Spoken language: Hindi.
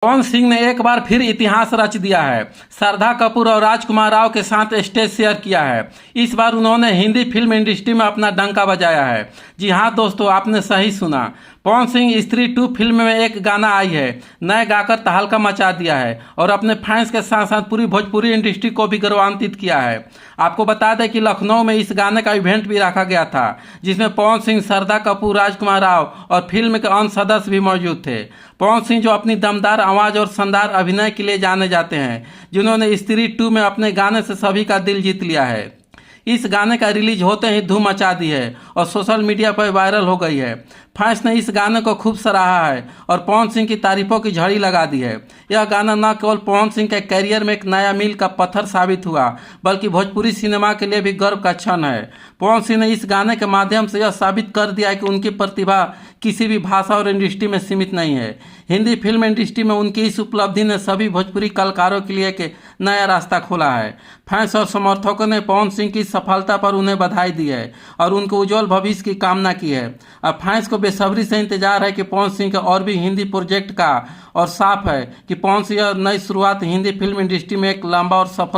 पवन सिंह ने एक बार फिर इतिहास रच दिया है। श्रद्धा कपूर और राजकुमार राव के साथ स्टेज शेयर किया है। इस बार उन्होंने हिंदी फिल्म इंडस्ट्री में अपना डंका बजाया है। जी हाँ दोस्तों, आपने सही सुना। पवन सिंह स्त्री 2 फिल्म में एक गाना आई है, नए गाकर तहलका मचा दिया है और अपने फैंस के साथ साथ पूरी भोजपुरी इंडस्ट्री को भी गौरवान्वित किया है। आपको बता दें कि लखनऊ में इस गाने का इवेंट भी रखा गया था, जिसमें पवन सिंह, श्रद्धा कपूर, राजकुमार राव और फिल्म के अन्य सदस्य भी मौजूद थे। पवन सिंह जो अपनी दमदार आवाज़ और शानदार अभिनय के लिए जाने जाते हैं, जिन्होंने स्त्री 2 में अपने गाने से सभी का दिल जीत लिया है। इस गाने का रिलीज होते ही धूम मचा दी है और सोशल मीडिया पर वायरल हो गई है। फैंस ने इस गाने को खूब सराहा है और पवन सिंह की तारीफों की झड़ी लगा दी है। यह गाना न केवल पवन सिंह के करियर में एक नया मील का पत्थर साबित हुआ, बल्कि भोजपुरी सिनेमा के लिए भी गर्व का क्षण है। पवन सिंह ने इस गाने के माध्यम से यह साबित कर दिया है कि उनकी प्रतिभा किसी भी भाषा और इंडस्ट्री में सीमित नहीं है। हिंदी फिल्म इंडस्ट्री में उनकी इस उपलब्धि ने सभी भोजपुरी कलाकारों के लिए एक नया रास्ता खोला है। फैंस और समर्थकों ने पवन सिंह की सफलता पर उन्हें बधाई दी है और उनके उज्जवल भविष्य की कामना की है। अब फैंस को बेसब्री से इंतजार है कि पवन सिंह के और भी हिंदी प्रोजेक्ट का, और साफ है कि पवन सिंह नई शुरुआत हिंदी फिल्म इंडस्ट्री में एक लंबा और सफल